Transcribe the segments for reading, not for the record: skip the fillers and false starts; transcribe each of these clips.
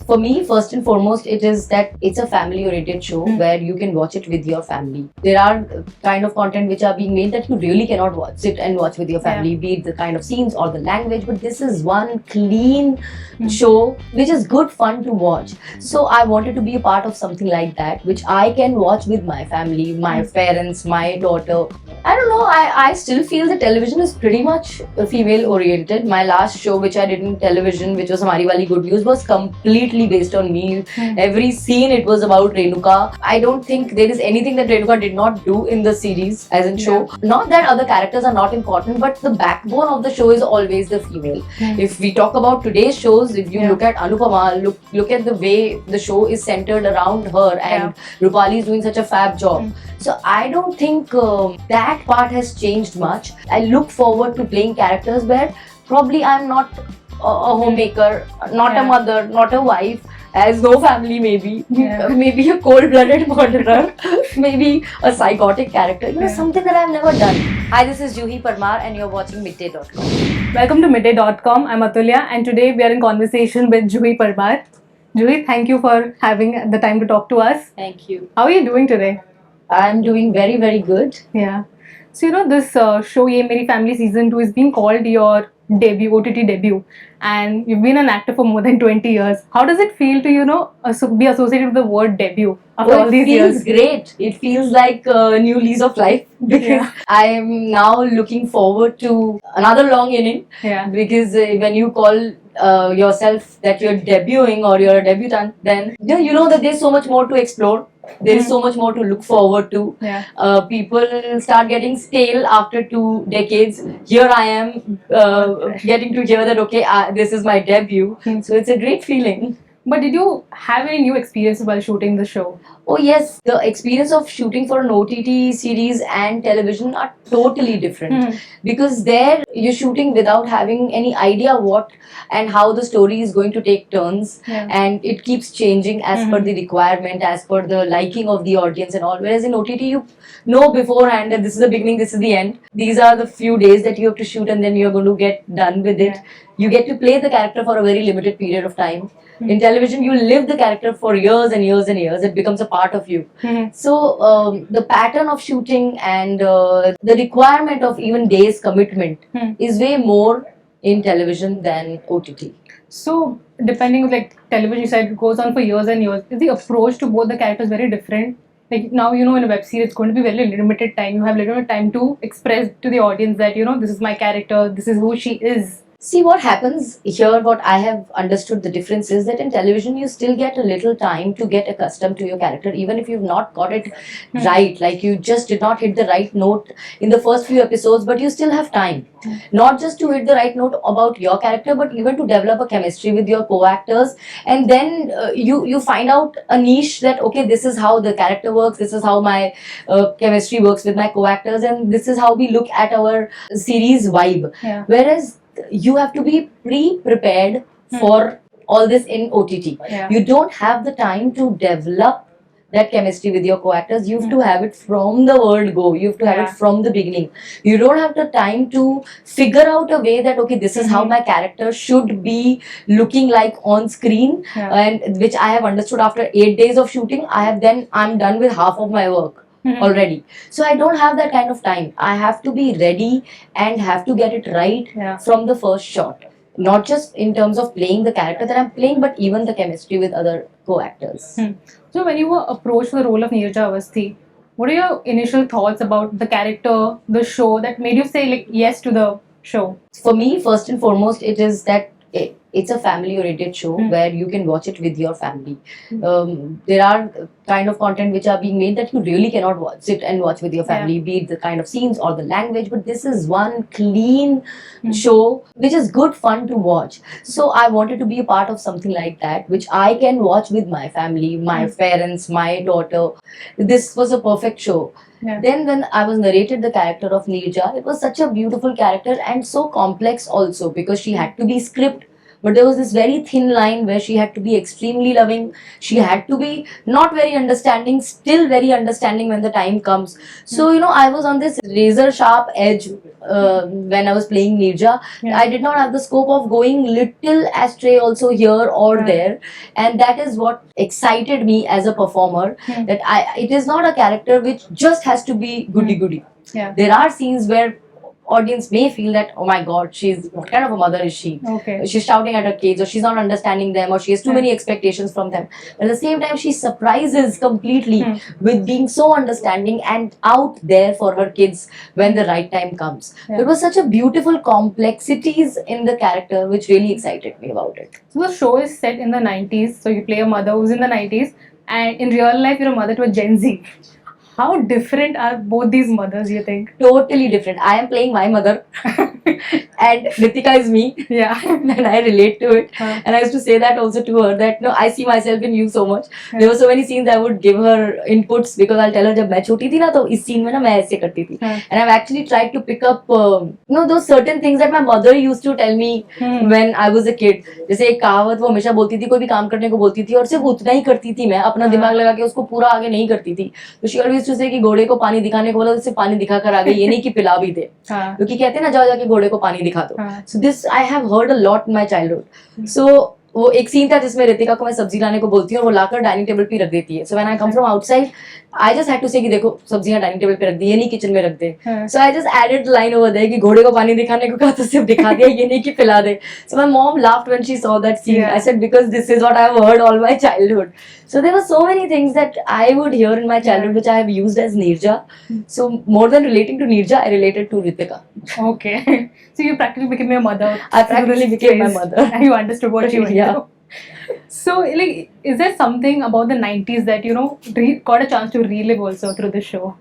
For me, first and foremost, it is that it's a family-oriented show where you can watch it with your family. There are kind of content which are being made that you really cannot sit and watch with your family, be it the kind of scenes or the language. But this is one clean show which is good fun to watch. So I wanted to be a part of something like that, which I can watch with my family, my parents, my daughter. I don't know, I still feel that television is pretty much female oriented. My last show which I did in television, which was Hamari Wali Good News, was completely based on me. Every scene it was about Renuka. I don't think there is anything that Renuka did not do in the series as in show. Not that other characters are not important, but the backbone of the show is always the female. If we talk about today's shows, if you look at Anupama, look at the way the show is centered around her, and Rupali is doing such a fab job. So I don't think that part has changed much. I look forward to playing characters where probably I'm not a homemaker, not a mother, not a wife, has no family maybe, maybe a cold-blooded murderer, maybe a psychotic character, something that I've never done. Hi, this is Juhi Parmar and you're watching midday.com. Welcome to midday.com. I'm Atulya and today we are in conversation with Juhi Parmar. Juhi, thank you for having the time to talk to us. Thank you. How are you doing today? I'm doing very, very good. Yeah. So, this show Yeh Meri Family Season 2 is being called your debut, OTT debut, and you've been an actor for more than 20 years. How does it feel to, be associated with the word debut after all these years? It feels great. It feels like a new lease of life because I'm now looking forward to another long inning. Because when you call yourself that you're debuting or you're a debutant, then you know that there's so much more to explore. There is so much more to look forward to. People start getting stale after 2 decades. Here I am getting to hear that, okay, this is my debut. So it's a great feeling. But did you have any new experiences while shooting the show? Oh yes, the experience of shooting for an OTT series and television are totally different. Because there you're shooting without having any idea what and how the story is going to take turns, and it keeps changing as per the requirement, as per the liking of the audience and all. Whereas in OTT you know beforehand that this is the beginning, this is the end. These are the few days that you have to shoot and then you're going to get done with it. You get to play the character for a very limited period of time. In television, you live the character for years and years and years. It becomes a part of you. So the pattern of shooting and the requirement of even days commitment is way more in television than OTT. So depending like television, you said it goes on for years and years. Is the approach to both the characters very different? Like now, in a web series, it's going to be very limited time. You have limited time to express to the audience that, this is my character, this is who she is. See, what happens here, what I have understood the difference is that in television, you still get a little time to get accustomed to your character, even if you've not got it right. Like you just did not hit the right note in the first few episodes, but you still have time. Not just to hit the right note about your character, but even to develop a chemistry with your co-actors. And then you find out a niche that, okay, this is how the character works, this is how my chemistry works with my co-actors, and this is how we look at our series vibe. Whereas you have to be pre-prepared for all this in OTT. You don't have the time to develop that chemistry with your co-actors. You have to have it from the word go. You have to have it from the beginning. You don't have the time to figure out a way that, okay, this is how my character should be looking like on screen, and which I have understood after 8 days of shooting. I'm done with half of my work already. So I don't have that kind of time. I have to be ready and have to get it right from the first shot. Not just in terms of playing the character that I'm playing, but even the chemistry with other co-actors. So when you were approached for the role of Neerja Awasthi, what are your initial thoughts about the character, the show, that made you say like yes to the show? For me, first and foremost, it is that it's a family-oriented show where you can watch it with your family. There are kind of content which are being made that you really cannot sit and watch with your family, be it the kind of scenes or the language. But this is one clean show which is good fun to watch. So I wanted to be a part of something like that, which I can watch with my family, my parents, my daughter. This was a perfect show. Then when I was narrated the character of Neerja, it was such a beautiful character and so complex also, because she had to be script but there was this very thin line where she had to be extremely loving, she had to be not very understanding, still very understanding when the time comes. So I was on this razor sharp edge when I was playing Nirja. I did not have the scope of going little astray also here or there, and that is what excited me as a performer, that it is not a character which just has to be goody goody. There are scenes where audience may feel that, oh my god, what kind of a mother is she? She's shouting at her kids, or she's not understanding them, or she has too many expectations from them. But at the same time, she surprises completely with being so understanding and out there for her kids when the right time comes. There was such a beautiful complexities in the character which really excited me about it. So the show is set in the 90s, so you play a mother who's in the 90s, and in real life you're a mother to a Gen Z. How different are both these mothers, you think? Totally different. I am playing my mother and Ritika is me. Yeah. And I relate to it. And I used to say that also to her, that no, I see myself in you so much. There were so many scenes I would give her inputs, because I'll tell her, जब मैं छोटी थी ना तो इस scene में ना मैं ऐसे करती थी. And I've actually tried to pick up those certain things that my mother used to tell me when I was a kid. जैसे एक कहावत वो हमेशा बोलती थी, कोई भी काम करने को बोलती थी और सिर्फ उतना ही करती थी, मैं अपना दिमाग लगा के उसको पूरा आगे नहीं करती थी. तो she always used to say कि घोड़े को पानी दिखाने को बोला तो सिर्फ पानी दिखा कर आ गई, ये नहीं कि पिला भी दे, क्योंकि कहते हैं ना जाओ जाके घोड़े को पानी दिखा दो. So this I have heard a lot in my childhood. So वो एक सीन था जिसमें रितिका को मैं सब्जी लाने को बोलती हूँ और वो लाकर डाइनिंग टेबल पे रख देती है. So when I come from outside, I just had to say कि देखो सब्जियां डाइनिंग टेबल पे रख दी, ये नहीं किचन में रख दे. So I just added the line over there कि घोड़े को पानी दिखाने को कहा तो सिर्फ दिखा दिया, ये नहीं कि पिला दे. So my mom laughed when she saw that scene. I said, because this is what I have heard all my childhood. So there were so many things that I would hear in my childhood which I have used as Nirja. So more than relating to Nirja, I related to Ritika. Okay. So you practically became your mother. I practically became my mother. And you understood what she went through. So, like, is there something about the 90s that, got a chance to relive also through this show?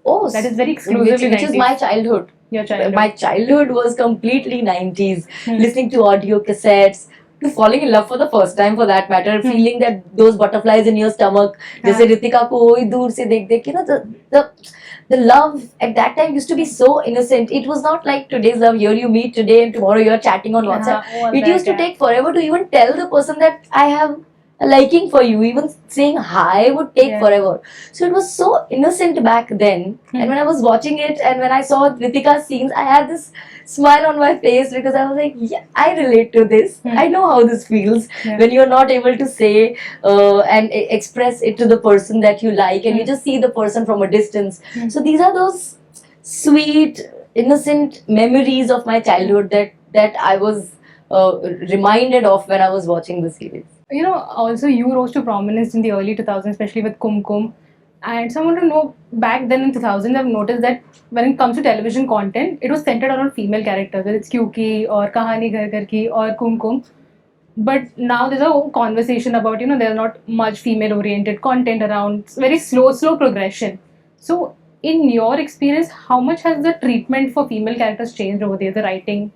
Oh, that is very exclusively which is my childhood. Your childhood. My childhood was completely 90s. Listening to audio cassettes, to falling in love for the first time for that matter, feeling that those butterflies in your stomach. जैसे रितिका को वही दूर से देख के ना, the love at that time used to be so innocent. It was not like today's love. Here you meet today and tomorrow you are chatting on WhatsApp. It used to take forever to even tell the person that I have a liking for you. Even saying hi would take forever. So it was so innocent back then. And when I was watching it and when I saw Ritika's scenes, I had this smile on my face, because I was like, yeah, I relate to this. I know how this feels when you're not able to say and express it to the person that you like, and you just see the person from a distance. So these are those sweet, innocent memories of my childhood that I was reminded of when I was watching the series. Also you rose to prominence in the early 2000s, especially with KumKum. And so I want to know, back then in 2000s, I've noticed that when it comes to television content, it was centered around female characters, whether it's Kyuki or Kahani Ghar Ghar Ki or KumKum. But now there's a whole conversation about, there's not much female-oriented content around. It's very slow progression. So in your experience, how much has the treatment for female characters changed over there, the writing?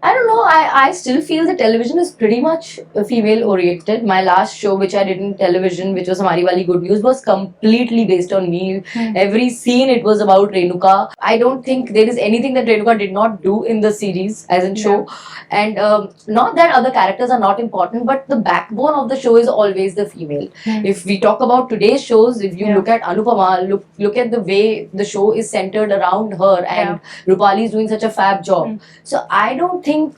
I don't know, I still feel the television is pretty much female oriented. My last show which I did in television, which was Hamari Wali Good News, was completely based on me. Every scene it was about Renuka. I don't think there is anything that Renuka did not do in the series as in show. And not that other characters are not important, but the backbone of the show is always the female. If we talk about today's shows, if you look at Anupama, look at the way the show is centered around her, and Rupali is doing such a fab job. So I don't think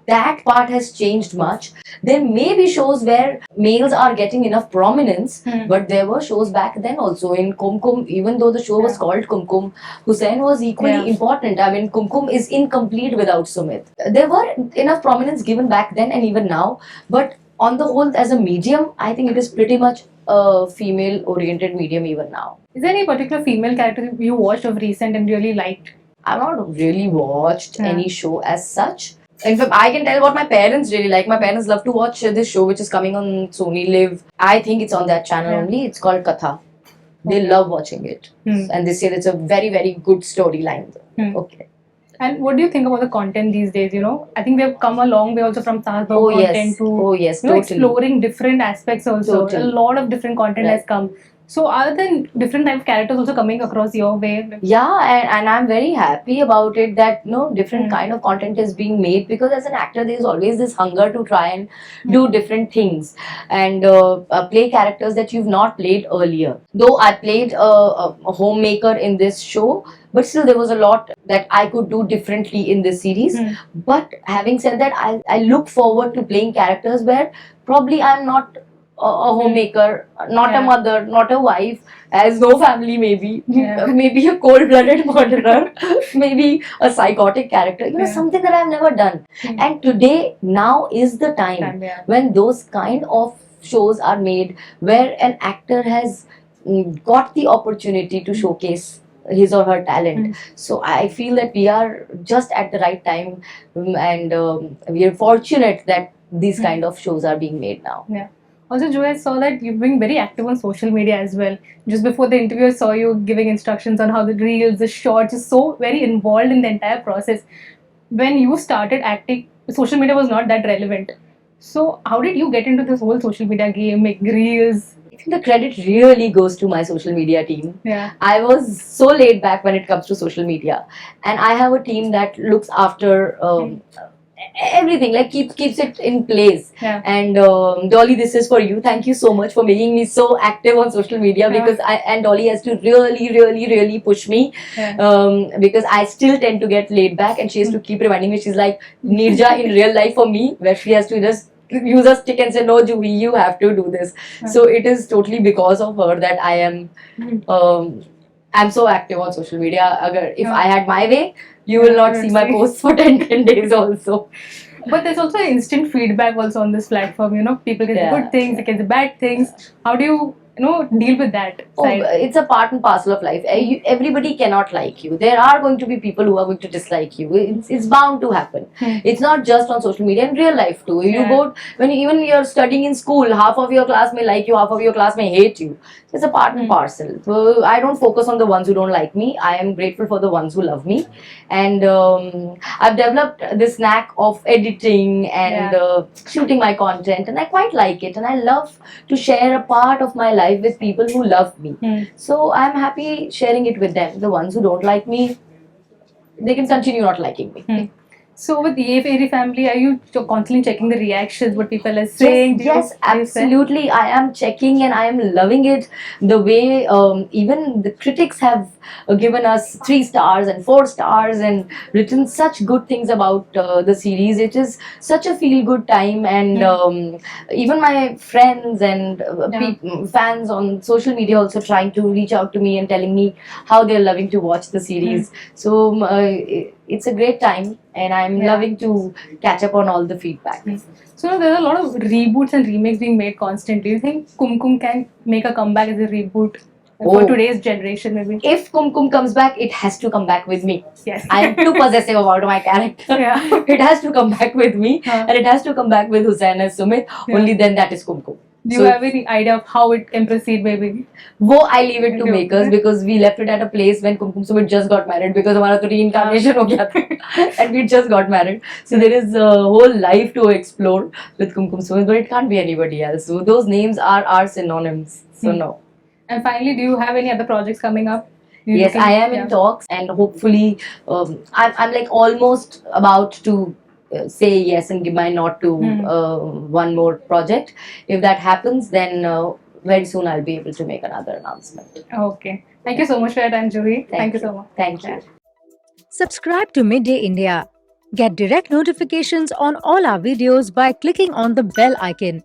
that part has changed much. There may be shows where males are getting enough prominence, but there were shows back then also. In KumKum, even though the show was called KumKum, Hussain was equally important. I mean, KumKum is incomplete without Sumit. There were enough prominence given back then and even now, but on the whole, as a medium, I think it is pretty much a female-oriented medium even now. Is there any particular female character you watched of recent and really liked? I've not really watched any show as such. In fact, I can tell what my parents really like. My parents love to watch this show which is coming on Sony Live. I think it's on that channel only. It's called Katha. They love watching it. And they say it's a very, very good storyline. Okay. And what do you think about the content these days? I think we have come a long way also from Sahas content to totally. Exploring different aspects also. A lot of different content has come. So are there different type of characters also coming across your way? Yeah, and I'm very happy about it that different kind of content is being made, because as an actor there's always this hunger to try and do different things and play characters that you've not played earlier. Though I played a homemaker in this show, but still there was a lot that I could do differently in this series. But having said that, I look forward to playing characters where probably I'm not a homemaker, not a mother, not a wife, has no family, maybe maybe a cold-blooded murderer, maybe a psychotic character, something that I've never done. And today, now is the time when those kind of shows are made, where an actor has got the opportunity to showcase his or her talent. So I feel that we are just at the right time, and we are fortunate that these kind of shows are being made now. Also, Juhi, I saw that you've been very active on social media as well. Just before the interview, I saw you giving instructions on how the reels, the shorts, is so very involved in the entire process. When you started acting, social media was not that relevant. So how did you get into this whole social media game, make reels? I think the credit really goes to my social media team. Yeah. I was so laid back when it comes to social media, and I have a team that looks after everything, like keeps it in place. And Dolly, this is for you. Thank you so much for making me so active on social media, because Dolly has to really push me, because I still tend to get laid back, and she has to keep reminding me. She's like Nirja in real life for me, where she has to just use a stick and say, no Juhi, you have to do this. So it is totally because of her that I am I'm so active on social media. If I had my way, you will not see my posts for 10 days also. But there's also instant feedback also on this platform. People get the good things, they get the bad things. How do you deal with that side? It's a part and parcel of life. Everybody cannot like you. There are going to be people who are going to dislike you. It's bound to happen. It's not just on social media, in real life too. You go even you're studying in school, half of your class may like you, half of your class may hate you. It's a part and parcel. So I don't focus on the ones who don't like me. I am grateful for the ones who love me. And I've developed this knack of editing and shooting my content, and I quite like it. And I love to share a part of my life with people who love me. So I'm happy sharing it with them. The ones who don't like me, they can continue not liking me. So with Yeh Meri Family, are you constantly checking the reactions, what people are saying? Yes, absolutely. I am checking and I am loving it. The way even the critics have given us 3 stars and 4 stars and written such good things about the series. It is such a feel-good time, and even my friends and fans on social media also trying to reach out to me and telling me how they're loving to watch the series. So it's a great time, and I'm loving to catch up on all the feedback. So there are a lot of reboots and remakes being made constantly. Do you think KumKum can make a comeback as a reboot for today's generation maybe? If KumKum comes back, it has to come back with me. Yes. I'm too possessive about my character. It has to come back with me, and it has to come back with Hussain as Sumit. Only then that is KumKum. Do you have any idea of how it can proceed, maybe? I leave it to makers, because we left it at a place when KumKum Sumit just got married, because our reincarnation ho gaya tha, and we just got married. So there is a whole life to explore with KumKum Sumit, but it can't be anybody else. So those names are synonyms. So no. And finally, do you have any other projects coming up? Yes, I am in talks, and hopefully I'm like almost about to say yes and give my nod to one more project. If that happens, then very soon I'll be able to make another announcement. Okay. Thank you so much for your time, Juhi. Thank you so much. Thank you. Subscribe to Midday India. Get direct notifications on all our videos by clicking on the bell icon.